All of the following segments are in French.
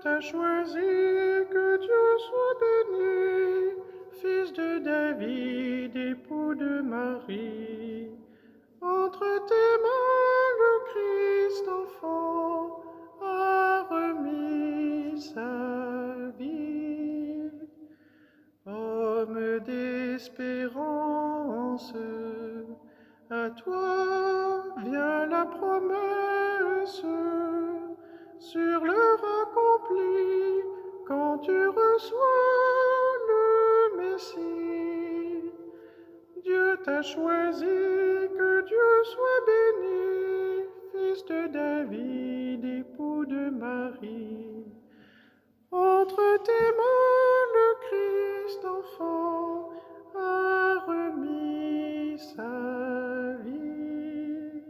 t'as choisi, que Dieu soit béni, fils de David, époux de Marie. Entre tes mains, le Christ enfant a remis sa vie. Homme d'espérance, à toi vient la promesse, sur l'heure accomplie, quand tu reçois le Messie. Dieu t'a choisi, que Dieu soit béni, fils de David, époux de Marie. Entre tes mains, le Christ enfant a remis sa vie.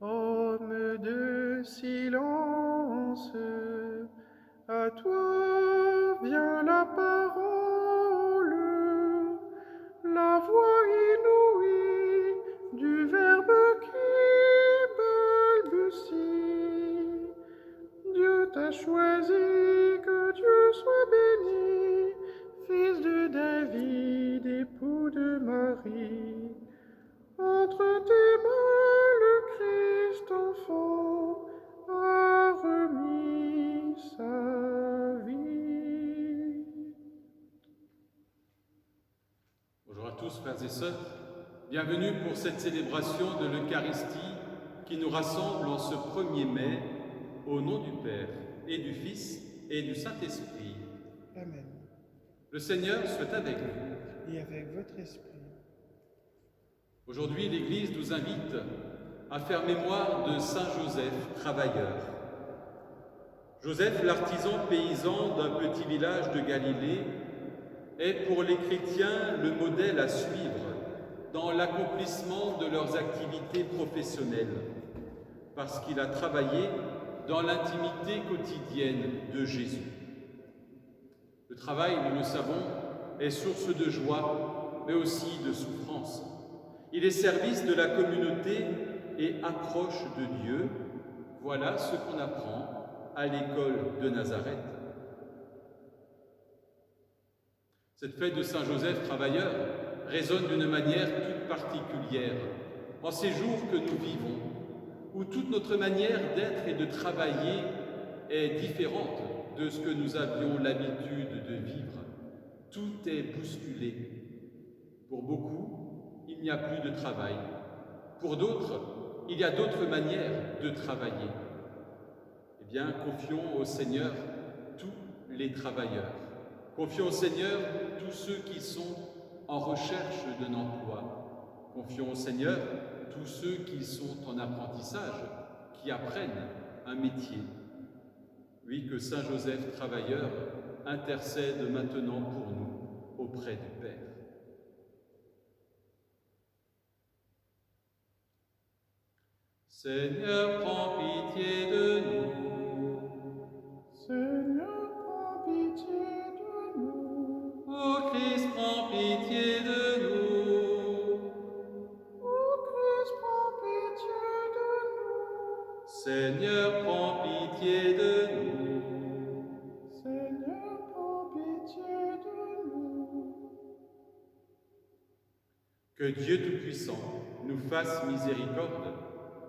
Homme de silence, à toi vient la parole, la voix inouïe du Verbe qui balbutie. Dieu t'a choisi, que Dieu soit béni, fils de David, époux de Marie. Entre tes mains, le Christ enfant a remis sa vie. Bonjour à tous, frères et sœurs. Bienvenue pour cette célébration de l'Eucharistie qui nous rassemble en ce 1er mai, au nom du Père et du Fils et du Saint-Esprit. Amen. Le Seigneur soit avec vous. Et avec votre esprit. Aujourd'hui, l'Église nous invite à faire mémoire de Saint Joseph, travailleur. Joseph, l'artisan paysan d'un petit village de Galilée, est pour les chrétiens le modèle à suivre dans l'accomplissement de leurs activités professionnelles, parce qu'il a travaillé dans l'intimité quotidienne de Jésus. Le travail, nous le savons, est source de joie, mais aussi de souffrance. Il est service de la communauté et approche de Dieu. Voilà ce qu'on apprend à l'école de Nazareth. Cette fête de Saint Joseph travailleur résonne d'une manière toute particulière en ces jours que nous vivons, où toute notre manière d'être et de travailler est différente de ce que nous avions l'habitude de vivre. Tout est bousculé. Pour beaucoup, il n'y a plus de travail. Pour d'autres, il y a d'autres manières de travailler. Eh bien, confions au Seigneur tous les travailleurs. Confions au Seigneur tous ceux qui sont en recherche d'un emploi. Confions au Seigneur tous ceux qui sont en apprentissage, qui apprennent un métier. Oui, que Saint Joseph, travailleur, intercède maintenant pour nous auprès du Père. Seigneur, prends pitié de nous. Seigneur, prends pitié de nous. Ô Christ, prends pitié de nous. Ô Christ, prends pitié de nous. Seigneur, prends pitié de nous. Seigneur, prends pitié de nous. Que Dieu Tout-Puissant nous fasse miséricorde,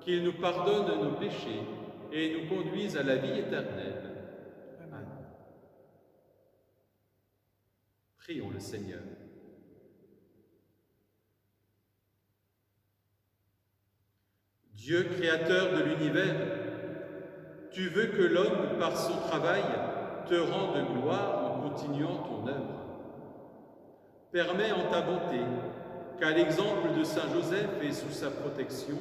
qu'il nous pardonne nos péchés et nous conduise à la vie éternelle. Amen. Prions le Seigneur. Dieu créateur de l'univers, tu veux que l'homme, par son travail, te rende gloire en continuant ton œuvre. Permets en ta bonté qu'à l'exemple de Saint Joseph et sous sa protection,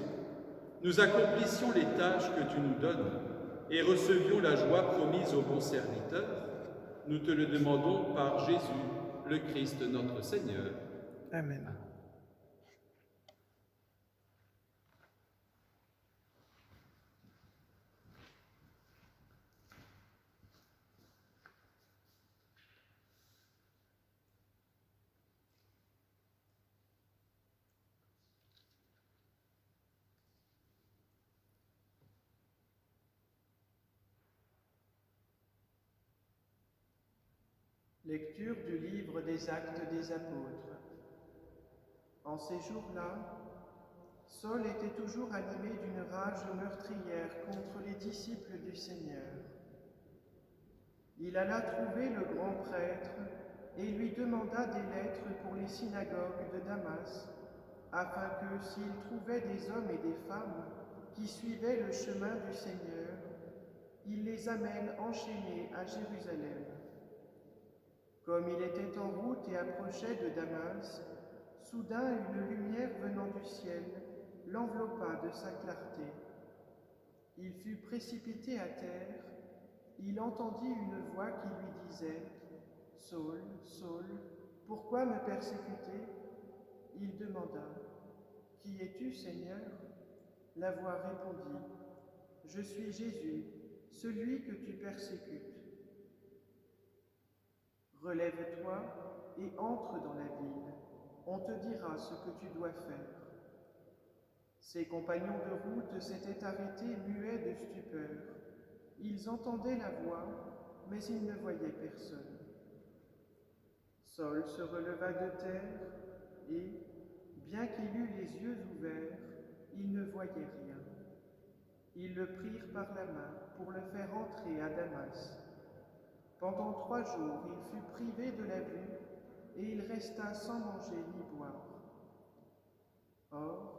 nous accomplissions les tâches que tu nous donnes et recevions la joie promise aux bons serviteurs. Nous te le demandons par Jésus, le Christ notre Seigneur. Amen. Lecture du livre des Actes des Apôtres. En ces jours-là, Saul était toujours animé d'une rage meurtrière contre les disciples du Seigneur. Il alla trouver le grand prêtre et lui demanda des lettres pour les synagogues de Damas, afin que, s'il trouvait des hommes et des femmes qui suivaient le chemin du Seigneur, il les amène enchaînés à Jérusalem. Comme il était en route et approchait de Damas, soudain une lumière venant du ciel l'enveloppa de sa clarté. Il fut précipité à terre, il entendit une voix qui lui disait « Saul, Saul, pourquoi me persécuter ?» Il demanda « Qui es-tu, Seigneur ?» La voix répondit « Je suis Jésus, celui que tu persécutes. Relève-toi et entre dans la ville, on te dira ce que tu dois faire. » Ses compagnons de route s'étaient arrêtés muets de stupeur. Ils entendaient la voix, mais ils ne voyaient personne. Saul se releva de terre et, bien qu'il eût les yeux ouverts, il ne voyait rien. Ils le prirent par la main pour le faire entrer à Damas. Pendant 3 jours, il fut privé de la vue et il resta sans manger ni boire. Or,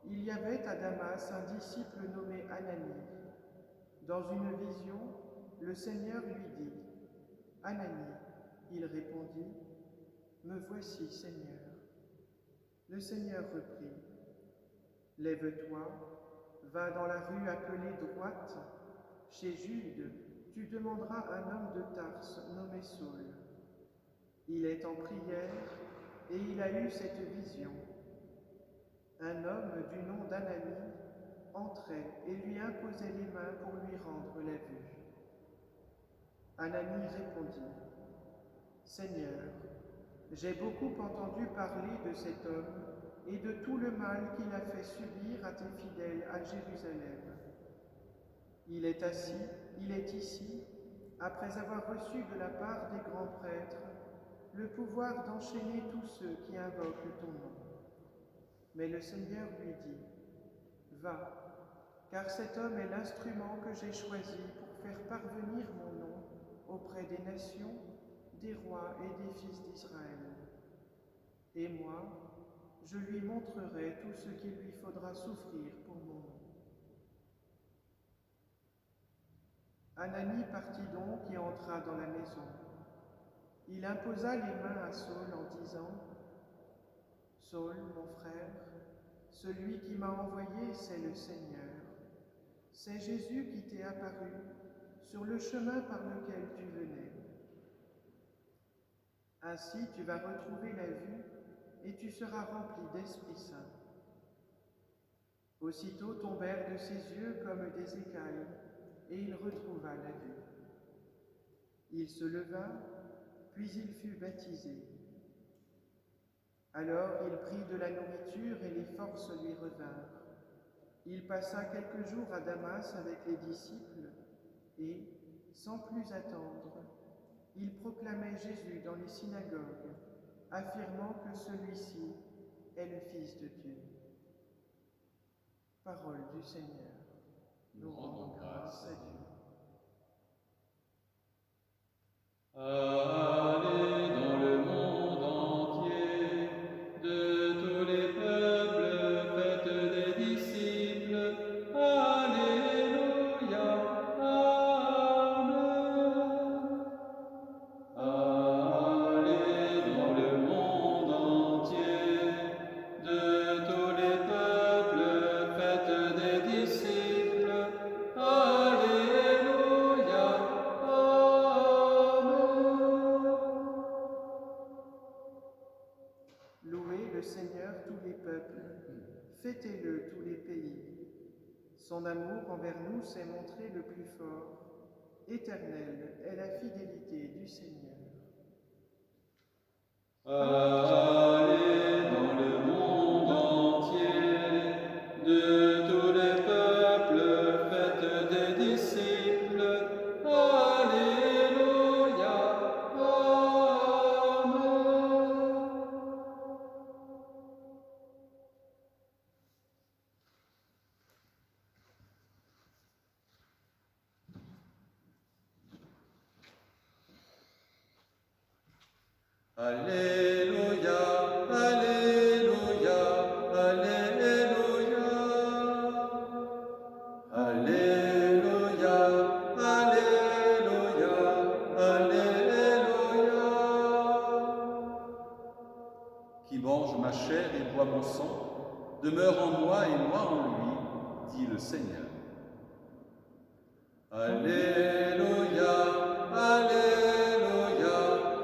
il y avait à Damas un disciple nommé Ananie. Dans une vision, le Seigneur lui dit « Ananie ». Il répondit « Me voici, Seigneur ». Le Seigneur reprit « Lève-toi, va dans la rue appelée droite, chez Jude, tu demanderas un homme de Tarse nommé Saul. Il est en prière et il a eu cette vision. Un homme du nom d'Ananie entrait et lui imposait les mains pour lui rendre la vue. Ananie répondit « Seigneur, j'ai beaucoup entendu parler de cet homme et de tout le mal qu'il a fait subir à tes fidèles à Jérusalem. Il est assis, il est ici, après avoir reçu de la part des grands prêtres le pouvoir d'enchaîner tous ceux qui invoquent ton nom. Mais le Seigneur lui dit, « Va, car cet homme est l'instrument que j'ai choisi pour faire parvenir mon nom auprès des nations, des rois et des fils d'Israël. Et moi, je lui montrerai tout ce qu'il lui faudra souffrir pour mon nom. » Ananie partit donc et entra dans la maison. Il imposa les mains à Saul en disant, « Saul, mon frère, celui qui m'a envoyé, c'est le Seigneur. C'est Jésus qui t'est apparu sur le chemin par lequel tu venais. Ainsi tu vas retrouver la vue et tu seras rempli d'Esprit Saint. » Aussitôt tombèrent de ses yeux comme des écailles, et il retrouva la vue. Il se leva, puis il fut baptisé. Alors il prit de la nourriture et les forces lui revinrent. Il passa quelques jours à Damas avec les disciples et, sans plus attendre, il proclamait Jésus dans les synagogues, affirmant que celui-ci est le Fils de Dieu. Parole du Seigneur. Nous rendons grâce à Dieu. Allez dans le monde entier, de tous les peuples, faites des disciples. Alléluia, Amen. Allez dans le monde entier, de tous les peuples, faites des disciples. Alléluia, Louez le Seigneur tous les peuples, fêtez-le tous les pays. Son amour envers nous s'est montré le plus fort. Éternelle est la fidélité du Seigneur. Allez dans le monde entier, de tous les peuples, faites des disciples. Alléluia, Amen. Alléluia, Alléluia, Alléluia. Alléluia, Alléluia, Alléluia. Qui mange ma chair et boit mon sang, demeure en moi et moi en lui, dit le Seigneur. Alléluia, Alléluia,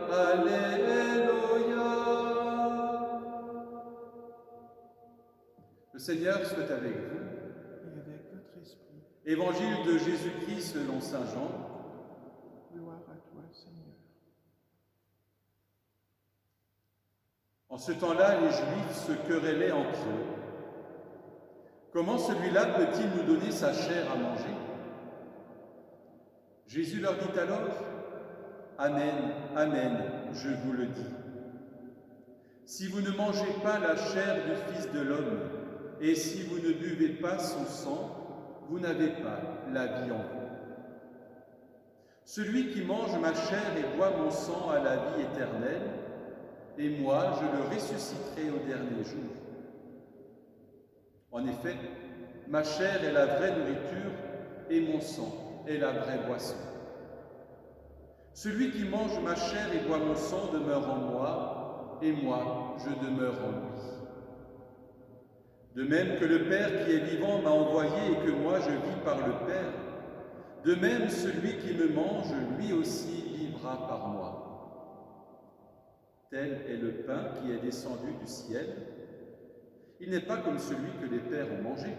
Alléluia. Le Seigneur soit avec vous. Et avec votre esprit. Évangile de Jésus-Christ selon saint Jean. Gloire à toi, Seigneur. En ce temps-là, les Juifs se querellaient entre eux. Comment celui-là peut-il nous donner sa chair à manger? Jésus leur dit alors, Amen, Amen, je vous le dis. Si vous ne mangez pas la chair du Fils de l'homme, et si vous ne buvez pas son sang, vous n'avez pas la vie en vous. Celui qui mange ma chair et boit mon sang a la vie éternelle, et moi je le ressusciterai au dernier jour. En effet, ma chair est la vraie nourriture, et mon sang est la vraie boisson. Celui qui mange ma chair et boit mon sang demeure en moi, et moi je demeure en lui. De même que le Père qui est vivant m'a envoyé et que moi je vis par le Père, de même celui qui me mange, lui aussi vivra par moi. Tel est le pain qui est descendu du ciel. Il n'est pas comme celui que les pères ont mangé.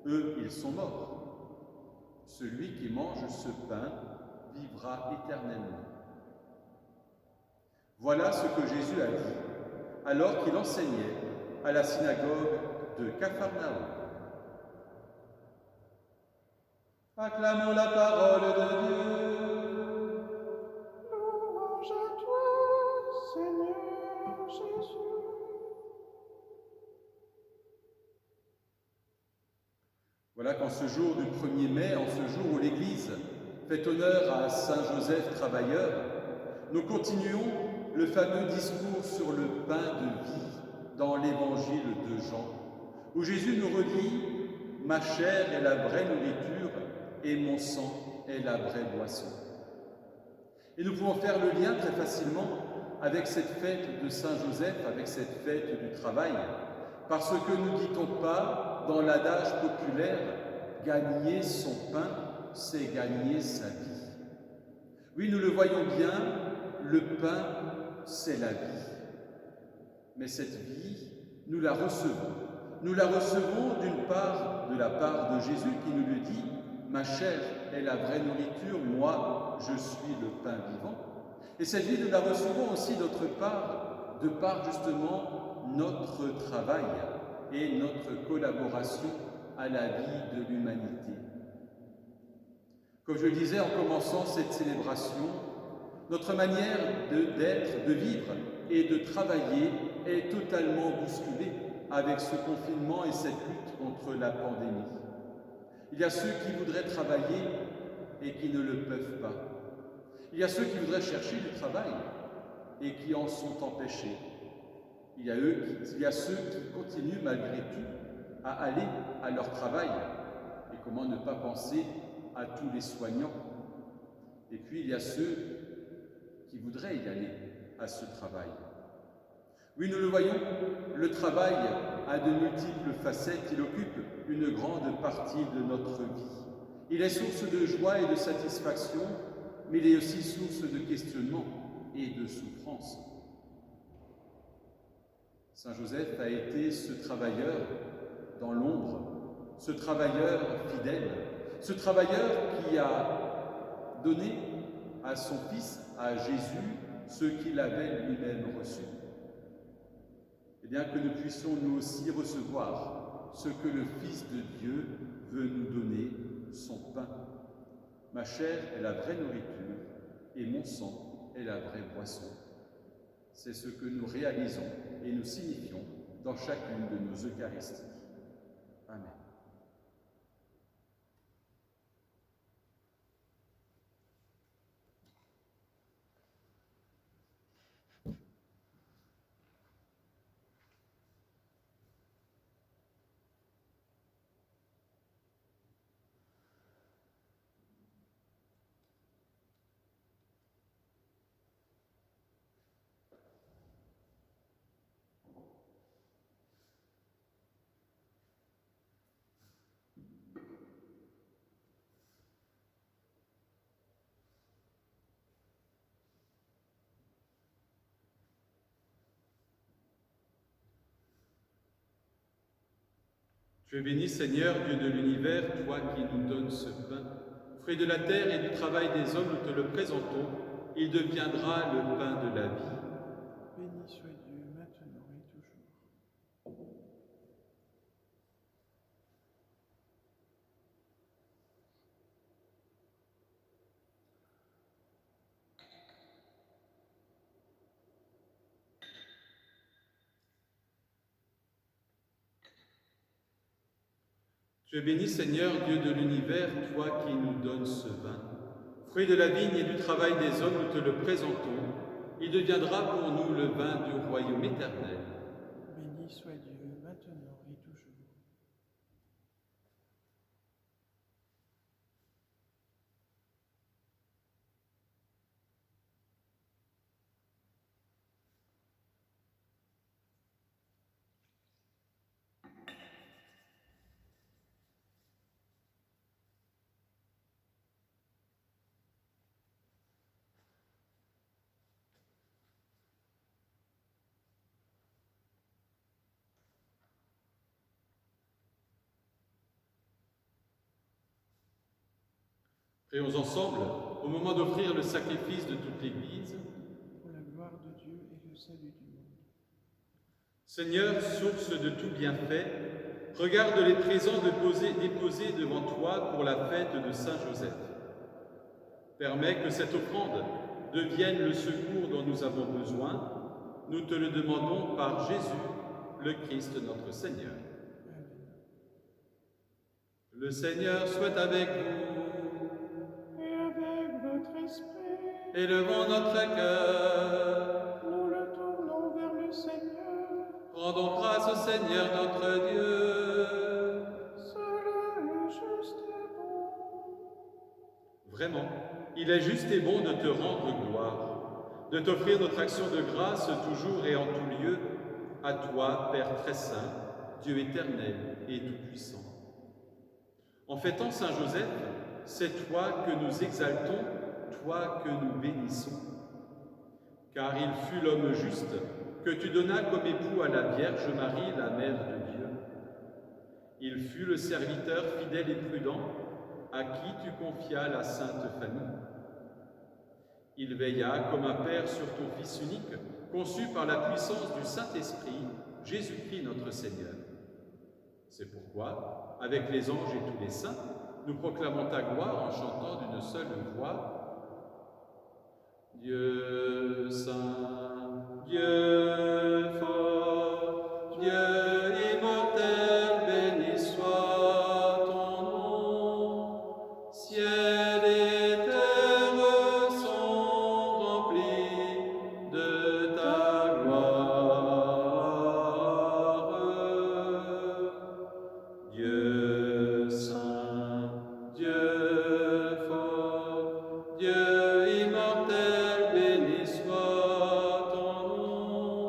Eux, ils sont morts. Celui qui mange ce pain vivra éternellement. Voilà ce que Jésus a dit alors qu'il enseignait à la synagogue de Capharnaüm. Acclamons la parole de Dieu. Louange à toi, Seigneur Jésus. Voilà qu'en ce jour du 1er mai, en ce jour où l'Église fait honneur à Saint Joseph travailleur, nous continuons le fameux discours sur le pain de vie dans l'Évangile de Jean, où Jésus nous redit « Ma chair est la vraie nourriture et mon sang est la vraie boisson ». Et nous pouvons faire le lien très facilement avec cette fête de Saint Joseph, avec cette fête du travail, parce que nous dit-on pas dans l'adage populaire « Gagner son pain, c'est gagner sa vie ». Oui, nous le voyons bien, le pain, c'est la vie. Mais cette vie, nous la recevons. Nous la recevons d'une part, de la part de Jésus qui nous le dit « Ma chair est la vraie nourriture, moi, je suis le pain vivant ». Et cette vie, nous la recevons aussi d'autre part, de par justement notre travail et notre collaboration à la vie de l'humanité. Comme je le disais en commençant cette célébration, notre manière d'être, de vivre et de travailler est totalement bousculée avec ce confinement et cette lutte contre la pandémie. Il y a ceux qui voudraient travailler et qui ne le peuvent pas. Il y a ceux qui voudraient chercher du travail et qui en sont empêchés. Il y a ceux qui continuent malgré tout à aller à leur travail. Et comment ne pas penser à tous les soignants. Et puis il y a ceux qui voudraient y aller à ce travail. Oui, nous le voyons, le travail a de multiples facettes, il occupe une grande partie de notre vie. Il est source de joie et de satisfaction, mais il est aussi source de questionnement et de souffrance. Saint Joseph a été ce travailleur dans l'ombre, ce travailleur fidèle, ce travailleur qui a donné à son Fils, à Jésus, ce qu'il avait lui-même reçu. Et bien que nous puissions nous aussi recevoir ce que le Fils de Dieu veut nous donner, son pain. Ma chair est la vraie nourriture et mon sang est la vraie boisson. C'est ce que nous réalisons et nous signifions dans chacune de nos Eucharisties. Amen. Tu es béni, Seigneur, Dieu de l'univers, toi qui nous donnes ce pain. Fruit de la terre et du travail des hommes, nous te le présentons. Il deviendra le pain de la vie. Béni soit Dieu, maintenant et toujours. Tu es béni, Seigneur, Dieu de l'univers, toi qui nous donnes ce vin. Fruit de la vigne et du travail des hommes, nous te le présentons. Il deviendra pour nous le vin du royaume éternel. Béni soit Dieu, maintenant et toujours. Prions ensemble, au moment d'offrir le sacrifice de toute l'Église. Pour la gloire de Dieu et le salut du monde. Seigneur, source de tout bienfait, regarde les présents déposés devant toi pour la fête de Saint Joseph. Permets que cette offrande devienne le secours dont nous avons besoin. Nous te le demandons par Jésus, le Christ notre Seigneur. Amen. Le Seigneur soit avec vous. Et avec votre esprit, Élevons notre cœur. nous le tournons vers le Seigneur. Rendons grâce au Seigneur notre Dieu. Cela est juste et bon. Vraiment, il est juste et bon de te rendre gloire, de t'offrir notre action de grâce toujours et en tout lieu, à toi, Père très saint, Dieu éternel et tout-puissant. En fêtant Saint Joseph, c'est toi que nous exaltons, toi que nous bénissons. Car il fut l'homme juste que tu donnas comme époux à la Vierge Marie, la Mère de Dieu. Il fut le serviteur fidèle et prudent à qui tu confias la Sainte Famille. Il veilla comme un Père sur ton Fils unique, conçu par la puissance du Saint-Esprit, Jésus-Christ notre Seigneur. C'est pourquoi, avec les anges et tous les saints, nous proclamons ta gloire en chantant d'une seule voix. Dieu saint, Dieu fort, Dieu immortel, béni soit ton nom. Ciel et terre sont remplis de ta gloire. Dieu saint, Dieu fort, Dieu immortel, béni soit ton nom.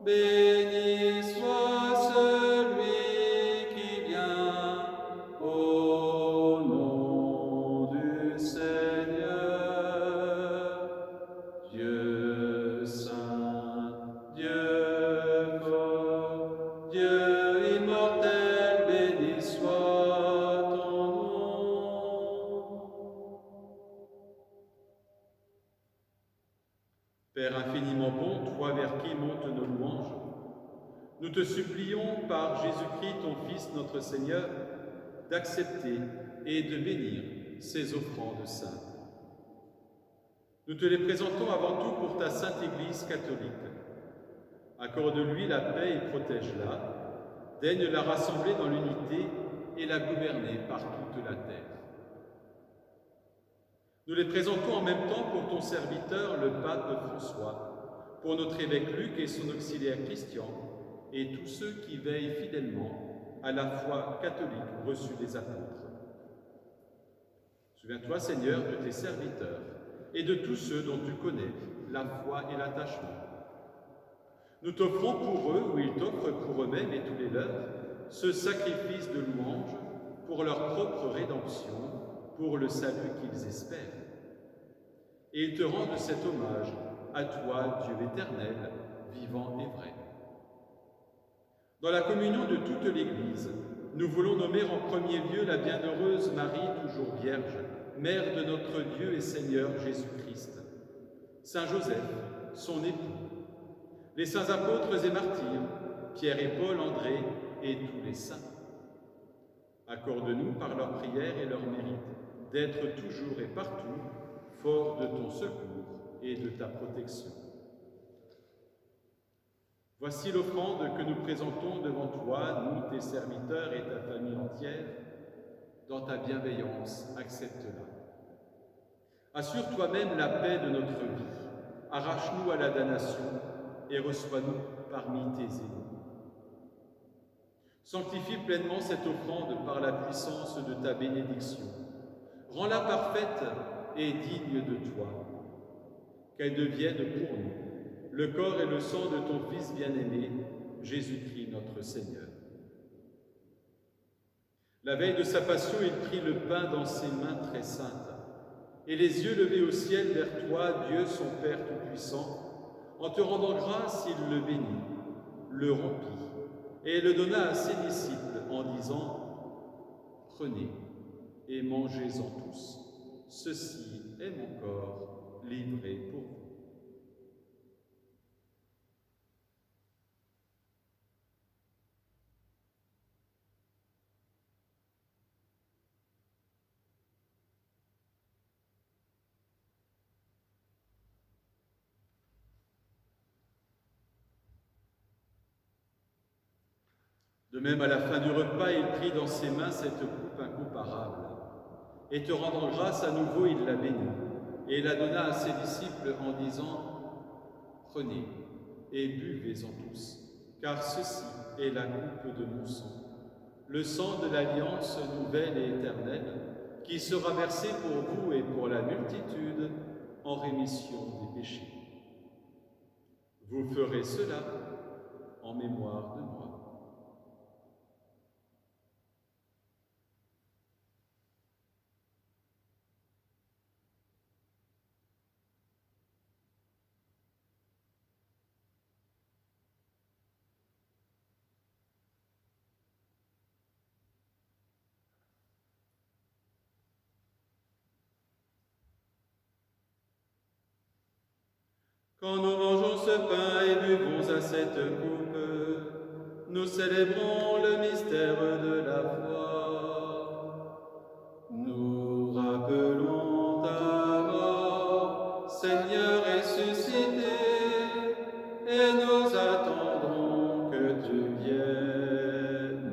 Béni soit celui qui vient au nom du Seigneur. Dieu saint, Dieu fort, Dieu immortel, béni soit ton nom. Père infiniment bon, toi vers qui montent nos louanges, nous te supplions par Jésus-Christ, ton Fils, notre Seigneur, d'accepter et de bénir ces offrandes saintes. Nous te les présentons avant tout pour ta Sainte Église catholique. Accorde-lui la paix et protège-la. Daigne la rassembler dans l'unité et la gouverner par toute la terre. Nous les présentons en même temps pour ton serviteur, le pape François, pour notre évêque Luc et son auxiliaire Christian, et tous ceux qui veillent fidèlement à la foi catholique reçue des apôtres. Souviens-toi, Seigneur, de tes serviteurs et de tous ceux dont tu connais la foi et l'attachement. Nous t'offrons pour eux, ou ils t'offrent pour eux-mêmes et tous les leurs, ce sacrifice de louange pour leur propre rédemption, pour le salut qu'ils espèrent. Et ils te rendent cet hommage à toi, Dieu éternel, vivant et vrai. Dans la communion de toute l'Église, nous voulons nommer en premier lieu la bienheureuse Marie, toujours vierge, mère de notre Dieu et Seigneur Jésus-Christ, Saint Joseph, son époux, les saints apôtres et martyrs, Pierre et Paul, André et tous les saints. Accorde-nous par leur prière et leur mérite d'être toujours et partout forts de ton secours et de ta protection. Voici l'offrande que nous présentons devant toi, nous, tes serviteurs et ta famille entière. Dans ta bienveillance, accepte-la. Assure toi-même la paix de notre vie. Arrache-nous à la damnation et reçois-nous parmi tes élus. Sanctifie pleinement cette offrande par la puissance de ta bénédiction. Rends-la parfaite et digne de toi. Qu'elle devienne pour nous le corps et le sang de ton Fils bien-aimé, Jésus-Christ notre Seigneur. La veille de sa passion, il prit le pain dans ses mains très saintes, et les yeux levés au ciel vers toi, Dieu son Père Tout-Puissant, en te rendant grâce, il le bénit, le rompit, et le donna à ses disciples en disant « Prenez et mangez-en tous, ceci est mon corps livré pour vous. » De même, à la fin du repas, il prit dans ses mains cette coupe incomparable, et te rendant grâce à nouveau, il la bénit, et la donna à ses disciples en disant « Prenez et buvez-en tous, car ceci est la coupe de mon sang, le sang de l'alliance nouvelle et éternelle, qui sera versé pour vous et pour la multitude en rémission des péchés. Vous ferez cela en mémoire de moi. » Quand nous mangeons ce pain et buvons à cette coupe, nous célébrons le mystère de la foi. Nous rappelons ta mort, Seigneur ressuscité, et nous attendons que tu viennes.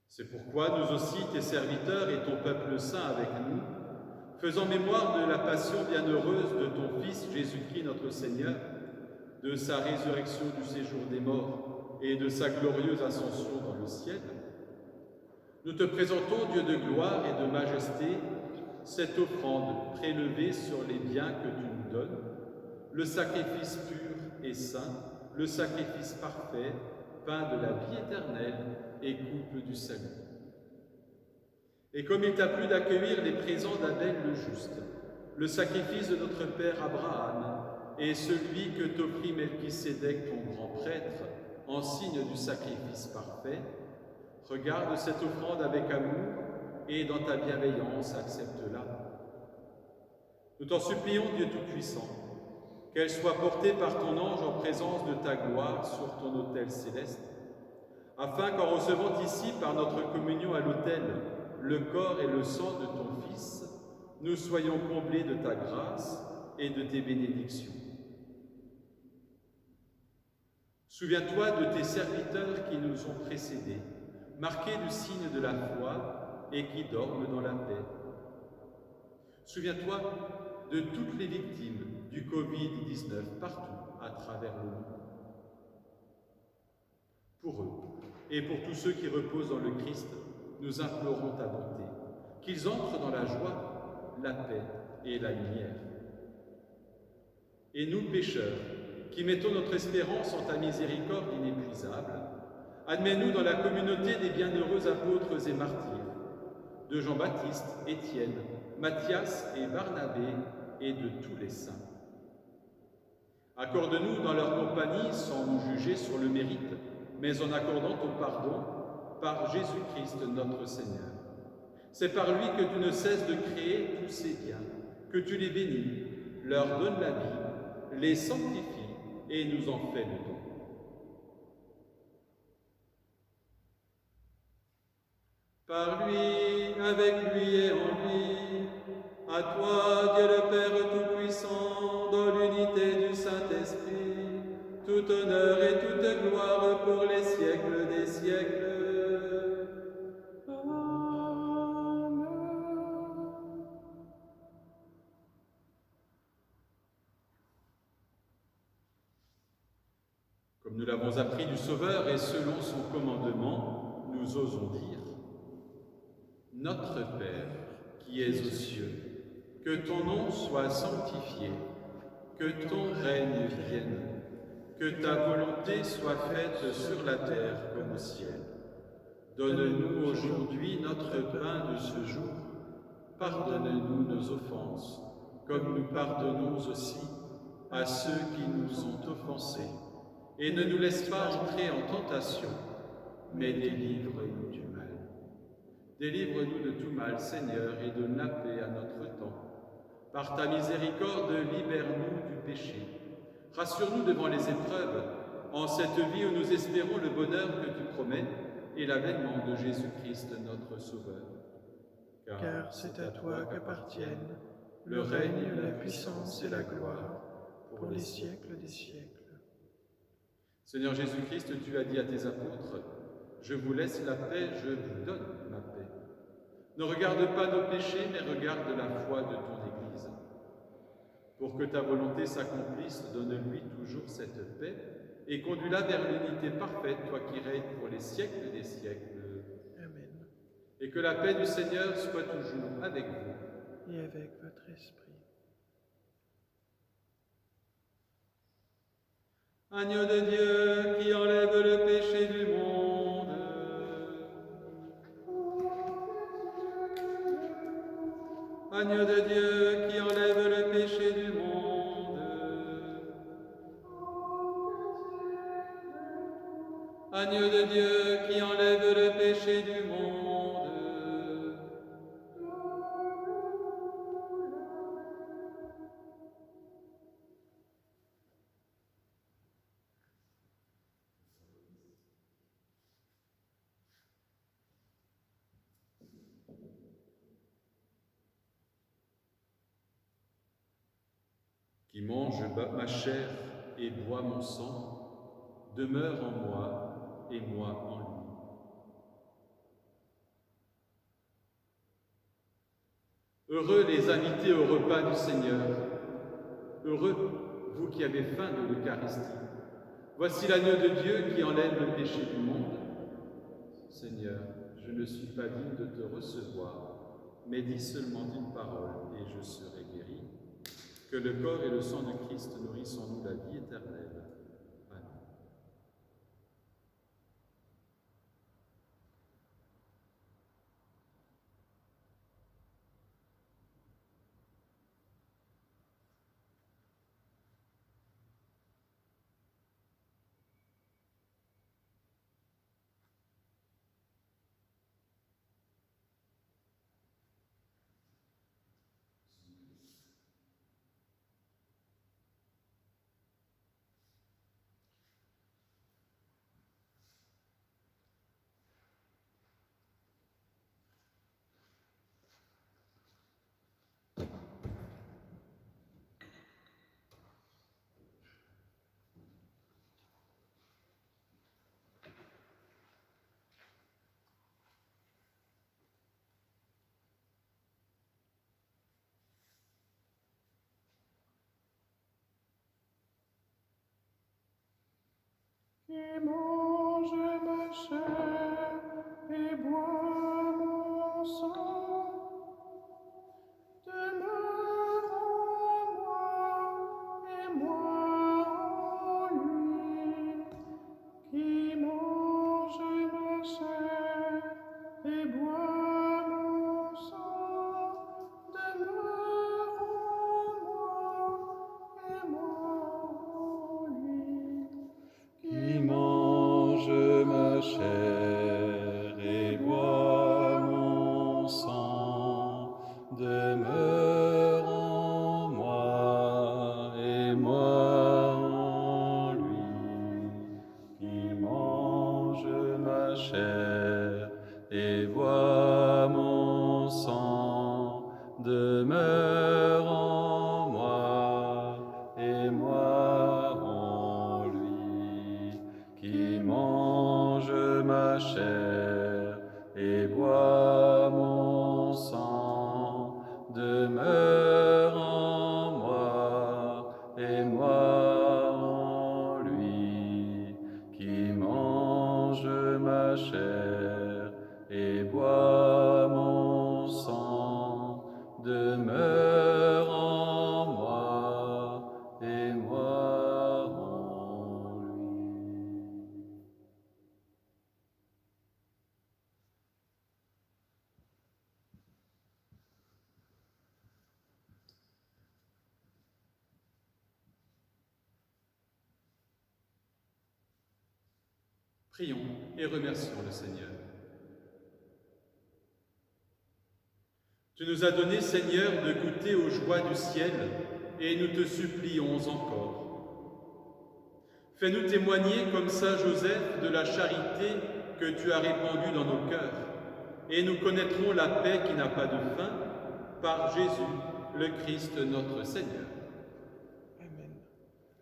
C'est pourquoi nous aussi, tes serviteurs et ton peuple saint avec nous, faisant mémoire de la passion bienheureuse de ton Fils Jésus-Christ notre Seigneur, de sa résurrection du séjour des morts et de sa glorieuse ascension dans le ciel, nous te présentons, Dieu de gloire et de majesté, cette offrande prélevée sur les biens que tu nous donnes, le sacrifice pur et saint, le sacrifice parfait, pain de la vie éternelle et coupe du salut. Et comme il t'a plu d'accueillir les présents d'Abel le juste, le sacrifice de notre père Abraham et celui que t'offrit Melchisédek, ton grand prêtre, en signe du sacrifice parfait, regarde cette offrande avec amour et dans ta bienveillance accepte-la. Nous t'en supplions, Dieu Tout-Puissant, qu'elle soit portée par ton ange en présence de ta gloire sur ton autel céleste, afin qu'en recevant ici par notre communion à l'autel le corps et le sang de ton Fils, nous soyons comblés de ta grâce et de tes bénédictions. Souviens-toi de tes serviteurs qui nous ont précédés, marqués du signe de la foi et qui dorment dans la paix. Souviens-toi de toutes les victimes du Covid-19 partout à travers le monde. Pour eux et pour tous ceux qui reposent dans le Christ, nous implorons ta bonté, qu'ils entrent dans la joie, la paix et la lumière. Et nous, pécheurs, qui mettons notre espérance en ta miséricorde inépuisable, admets-nous dans la communauté des bienheureux apôtres et martyrs, de Jean-Baptiste, Étienne, Matthias et Barnabé et de tous les saints. Accorde-nous dans leur compagnie sans nous juger sur le mérite, mais en accordant ton pardon par Jésus-Christ notre Seigneur. C'est par lui que tu ne cesses de créer tous ces biens, que tu les bénis, leur donnes la vie, les sanctifies et nous en fais le don. Par lui, avec lui et en lui, à toi, Dieu le Père Tout-Puissant, dans l'unité du Saint-Esprit, tout honneur et toute gloire pour les siècles des siècles. Comme nous l'avons appris du Sauveur et selon son commandement, nous osons dire: Notre Père, qui es aux cieux, que ton nom soit sanctifié, que ton règne vienne, que ta volonté soit faite sur la terre comme au ciel. Donne-nous aujourd'hui notre pain de ce jour. Pardonne-nous nos offenses, comme nous pardonnons aussi à ceux qui nous ont offensés. Et ne nous laisse pas entrer en tentation, mais délivre-nous du mal. Délivre-nous de tout mal, Seigneur, et donne la paix à notre temps. Par ta miséricorde, libère-nous du péché. Rassure-nous devant les épreuves, en cette vie où nous espérons le bonheur que tu promets et l'avènement de Jésus-Christ, notre Sauveur. Car c'est à toi qu'appartiennent le règne, la puissance et la gloire pour les siècles des siècles. Seigneur Jésus-Christ, tu as dit à tes apôtres: je vous laisse la paix, je vous donne ma paix. Ne regarde pas nos péchés, mais regarde la foi de ton Église. Pour que ta volonté s'accomplisse, donne-lui toujours cette paix et conduis-la vers l'unité parfaite, toi qui règnes pour les siècles des siècles. Amen. Et que la paix du Seigneur soit toujours avec vous. Et avec votre esprit. Agneau de Dieu qui enlève le péché du monde. Agneau de Dieu qui enlève le péché du monde. Agneau de Dieu qui enlève le péché du monde. Qui mange ma chair et boit mon sang, demeure en moi et moi en lui. Heureux les invités au repas du Seigneur, heureux vous qui avez faim de l'Eucharistie. Voici l'agneau de Dieu qui enlève le péché du monde. Seigneur, je ne suis pas digne de te recevoir, mais dis seulement une parole et je serai guéri. Que le corps et le sang de Christ nourrissent en nous la vie éternelle. Amen. Qui mange ma chair et boit mon sang, demeure en moi et moi en lui. Qui mange ma chair et boit mon sang, demeure en moi et moi en lui. bois mon sang, demeure en moi et moi en lui, qui mange ma chair et boit mon sang, demeure en moi et moi en lui, qui mange ma chair et boit mon sang, demeure en moi et moi en lui. Prions et remercions le Seigneur. Tu nous as donné, Seigneur, de goûter aux joies du ciel, et nous te supplions encore. Fais-nous témoigner comme Saint Joseph de la charité que tu as répandue dans nos cœurs, et nous connaîtrons la paix qui n'a pas de fin, par Jésus, le Christ notre Seigneur. Amen.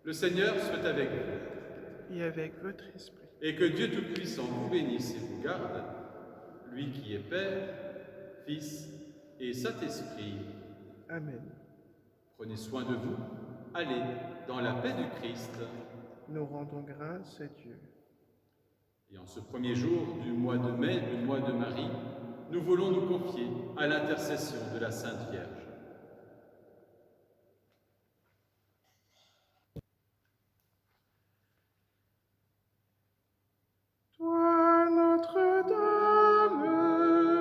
Le Seigneur soit avec vous. Et avec votre esprit. Et que Dieu Tout-Puissant vous bénisse et vous garde, lui qui est Père, Fils et Saint-Esprit. Amen. Prenez soin de vous, allez dans la paix du Christ. Nous rendons grâce à Dieu. Et en ce premier jour du mois de mai, du mois de Marie, nous voulons nous confier à l'intercession de la Sainte Vierge. Toi, Notre-Dame,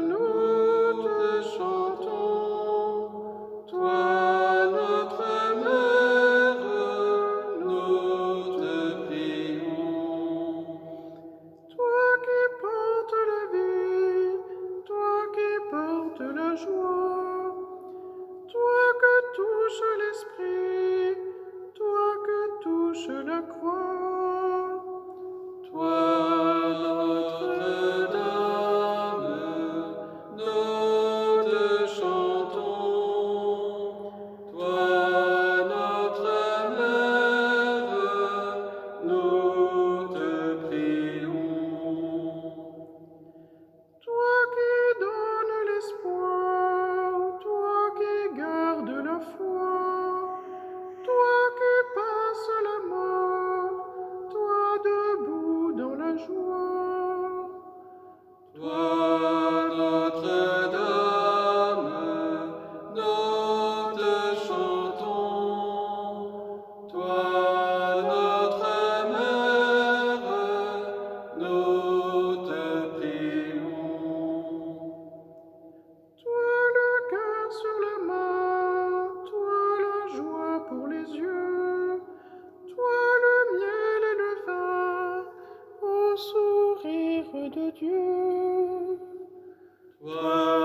nous te chantons. Toi, notre Mère, nous te prions. Toi qui portes la vie, toi qui portes la joie, toi que touche l'esprit, toi que touche la croix. Toi, Notre-Dame, nous te chantons. Toi, notre Mère, nous te prions. Toi qui donnes l'espoir, toi qui gardes la foi, toi qui passes la mort, toi debout dans la joie. Toi, Notre-Dame, nous te chantons. Toi, notre Mère, nous te prions. Toi, le cœur sur la main, toi, la joie pour les yeux, toi, le miel et le vin, au sourire de Dieu. Toi,